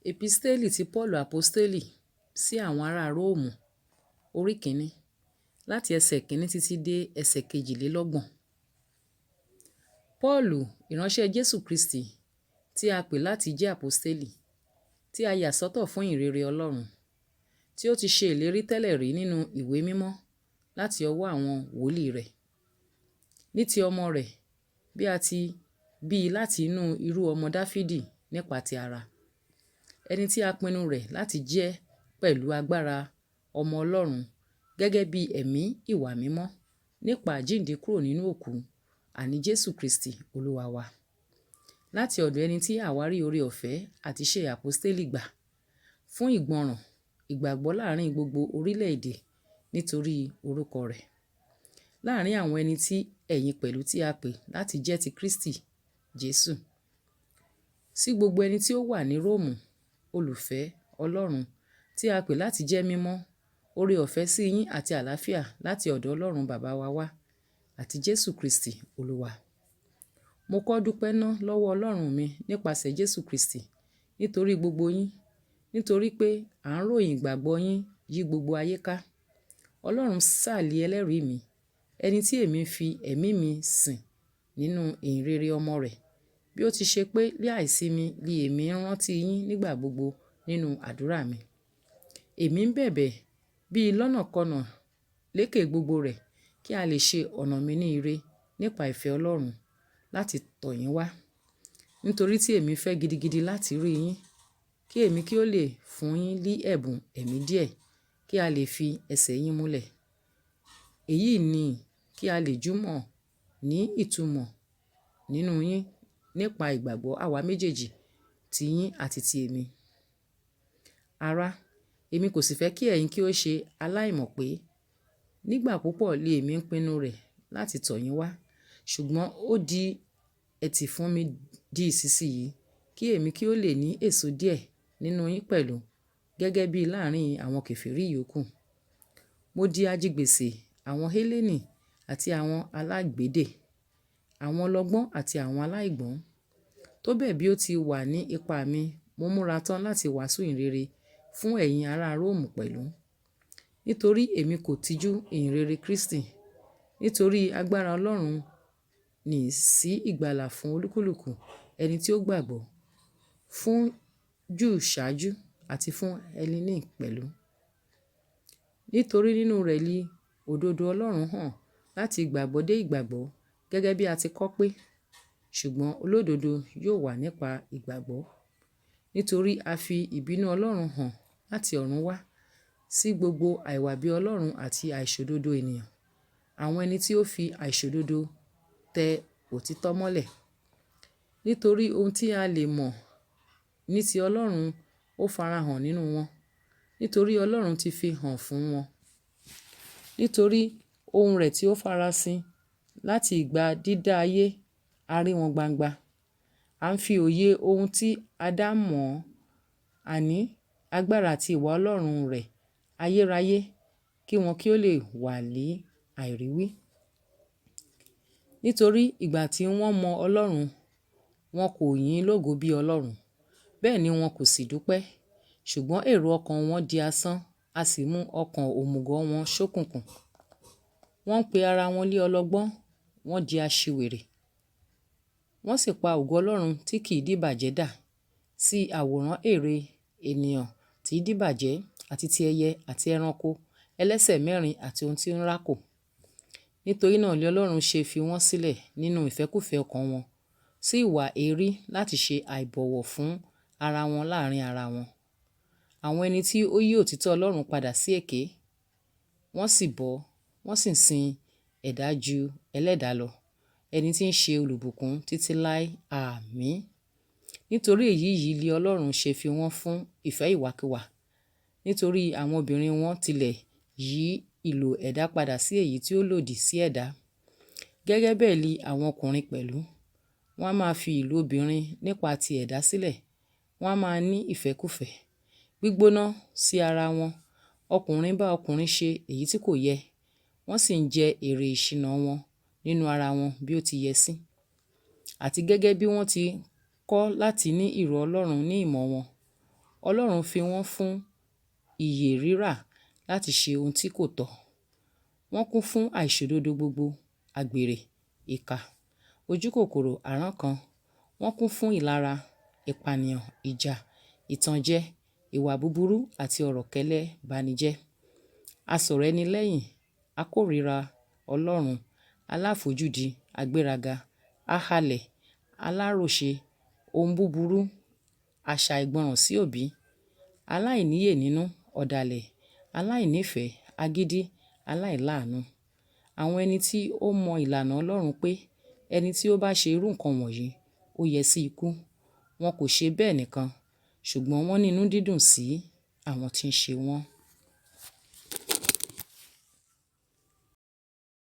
Episteli ti Paulu Aposteli sí àwọn ará Róòmù orí kìíní láti ẹsẹ̀ kìíní títí dé ẹsẹ̀ kejìlélọ́gbọ̀n. Paulu, ìránṣẹ́ Jésù Kristi tí a pè láti jẹ́ àpọ́stélì, tí a yà sọ́tọ̀ fún ìrere Ọlọ́run, tí ó ti ṣe ìlérí tẹ́lẹ̀ rí nínú ìwé mímọ́ láti ọwọ́ àwọn wòlíì rẹ̀. Ní ti ọmọ rẹ̀, bí a ti bí i láti inú irú ọmọ Dáfídì nípa ti ara, ẹni tí a pinnu rẹ̀ láti jẹ́ pẹ̀lú agbára ọmọ Ọlọ́run gẹ́gẹ́ bí ẹ̀mí ìwà mímọ́ nípa àjíǹde kúrò nínú òkú, àní Jésù Kristi Olúwa wa. Láti ọ̀dọ̀ ẹni tí àwa rí oore ọ̀fẹ́ àti iṣẹ́ àpọ́stélì gbà fún ìgbọràn ìgbàgbọ́ láàrin gbogbo orílẹ̀-èdè nítorí orúkọ rẹ̀. Láàrin àwọn ẹni tí ẹ̀yin pẹ̀lú tí a pè láti jẹ́ ti Kristi Jésù. Sí gbogbo ẹni tí ó wà ní Róòmù, olùfẹ́ Ọlọ́run tí a pè láti jẹ́ mímọ́, oore ọ̀fẹ́ sí yín àti àlàáfíà láti ọ̀dọ̀ Ọlọ́run Bàbá wa wá àti Jésù Kristi Olúwa. Mo kọ́ dúpẹ́ ná lọ́wọ́ Ọlọ́run mi nípasẹ̀ Jésù Kristi nítorí gbogbo yín, nítorí pé à ń ròyìn ìgbàgbọ́ yín yí gbogbo ayé ká. Ọlọ́run sàlí ẹlẹ́rìí mi, ẹni tí èmi fi ẹ̀mí mi sìn nínú ìhìnrere ọmọ rẹ̀, bí ó ti ṣe pé láìsinmi li èmi ń rántí yín nígbà gbogbo nínú àdúrà mi. Èmi ń bẹ̀bẹ̀ bí lọ́nàkọnà lékè gbogbo rẹ̀ kí a lè ṣe ọ̀nà mi ní ire nípa ìfẹ́ Ọlọ́run láti tọ̀ yín wá. Nítorí tí èmi fẹ́ gidigidi láti rí yín, kí èmi kí ó lè fún yín ní ẹ̀bùn ẹ̀mí díẹ̀ kí a lè fi ẹsẹ̀ yín múlẹ̀. Èyí ni kí a lè jùmọ̀ ní ìtumọ̀ nínú yín nípa ìgbàgbọ́ àwa méjèèjì, ti yín àti ti èmi. Ará, èmi kò sì fẹ́ kí ẹ̀yin kí ó ṣe aláìmọ̀ pé nígbà púpọ̀ li èmi ń pinnu rẹ̀ láti tọ̀ yín wá, ṣùgbọ́n ó di ẹ̀tì fún mi di ìsinsìnyí kí èmi kí ó lè ní èso díẹ̀ nínú yín pẹ̀lú gẹ́gẹ́ bí láàrin àwọn kèfèrí yòókù. Mo di ajigbèsè àwọn Hélénì àti àwọn alágbèdè, àwọn ọlọ́gbọ́n àti àwọn aláìgbọ́n. Tó bẹ́ẹ̀ bí ó ti wà ní ipá mi, mo múra tán láti wàásù ìhìnrere fún ẹ̀yin ará Róòmù pẹ̀lú. Nítorí èmi kò tijú ìhìnrere Kristi, nítorí agbára Ọlọ́run ní sí ìgbàlà fún olúkúlùkù ẹni tí ó gbàgbọ́, fún Júù ṣáájú àti fún Hélènì pẹ̀lú. Nítorí nínú rẹ̀ li òdodo Ọlọ́run hàn láti ìgbàgbọ́ dé ìgbàgbọ́, gẹ́gẹ́ bí a ti kọ pé, ṣùgbọ́n olódodo yóò wà nípa ìgbàgbọ́. Nítorí a fi ìbínú Ọlọ́run hàn láti ọ̀run wá sí gbogbo àìwàbí Ọlọ́run àti àìṣòdodo ènìyàn, àwọn ẹni tí ó fi àìṣòdodo tẹ òtítọ́ mọ́lẹ̀. Nítorí ohun tí a lè mọ̀ ní ti Ọlọ́run ó farahàn nínú wọn, nítorí Ọlọ́run ti fi hàn fún wọn. Nítorí ohun rẹ̀ tí ó farasin láti ìgbà dídá ayé, a rí wọn gbangba. A ń fi òye ohun tí a dá mọ̀, àní agbára àti ìwà Ọlọ́run rẹ̀ ayérayé, kí wọn kí ó lè wà ní àìríwí. Nítorí ìgbà tí wọ́n mọ Ọlọ́run, wọn kò yìn lógo bí Ọlọ́run, bẹ́ẹ̀ ni wọn kò sì dúpẹ́. Ṣùgbọ́n èrò ọkàn wọn di asán, a sì mú ọkàn òmùgọ̀ wọn ṣókùnkùn. Wọ́n ń pe ara wọn lé ọlọ́gbọ́n, wọ́n di aṣiwèrè. Wọ́n sì pa ògo Ọlọ́run tí kì í díbàjẹ́ dà, sí àwòrán ère ènìyàn tí í díbàjẹ́ àti ti ẹyẹ àti ẹranko ẹlẹ́sẹ̀ mẹ́rin àti ohun tí ń rákò. Nítorí náà ni Ọlọ́run ṣe fi wọ́n sílẹ̀ nínú ìfẹ́kúfẹ̀ẹ́ ọkàn wọn sí ìwà èérí láti ṣe àìbọ̀wọ̀ fún ara wọn láàrin ara wọn. Àwọn ẹni tí ó yí òtítọ́ Ọlọ́run padà sí èké, wọ́n sì bọ́, wọ́n sì sin ẹ̀dá ju ẹlẹ́dàá lọ, ẹni tí ń ṣe olùbùkún títí láé. Àmín. Nítorí èyí yìí li Ọlọ́run ṣe fi wọ́n fún ìfẹ́ ìwàkiwà, nítorí àwọn obìnrin wọn tilẹ̀ yí ìlò ẹ̀dá padà sí èyí tí ó lòdì sí ẹ̀dá. Gẹ́gẹ́ bẹ́ẹ̀ li àwọn ọkùnrin pẹ̀lú, wọ́n á máa fi ìlò obìnrin nípa ti ẹ̀dá sílẹ̀, wọ́n á máa ní ìfẹ́kúfẹ̀ẹ́, gbígbóná sí ara wọn, ọkùnrin bá ọkùnrin ṣe èyí tí kò yẹ, wọ́n sì ń jẹ èrè ìṣìnà wọn nínú ara wọn bí ó ti yẹ sí. Àti gẹ́gẹ́ bí wọ́n ti kọ́ láti ní ìrò Ọlọ́run ní ìmọ̀ wọn, Ọlọ́run fi wọ́n fún ìyè rírà láti ṣe ohun tí kò tọ́. Wọ́n kún fún àìṣòdodo gbogbo, àgbèrè, ìkà, ojúkòkòrò àrankàn. Wọ́n kún fún ìlara, ìpànìyàn, ìjà, ìtànjẹ, ìwà búburú àti ọ̀rọ̀ kẹ́lẹ́ banijẹ́. Asọ̀rọ̀ ẹni lẹ́yìn, akórìíra Ọlọ́run, aláfojúdi, agbéraga, ahalẹ̀, aláròṣe, ohun búburú, àṣà ìgbọràn sí òbí, aláìníyè nínú, ọ̀dàlẹ̀, aláìnífẹ̀ẹ́, agídí, aláìláàánú. Àwọn ẹni tí ó mọ ìlànà Ọlọ́run pé ẹni tí ó bá ṣe irú nǹkan wọ̀nyí ó yẹ sí ikú. Wọn kò ṣe bẹ́ẹ̀ nìkan, ṣùgbọ́n wọ́n ní inú dídùn sí àwọn tí ń ṣe wọ́n.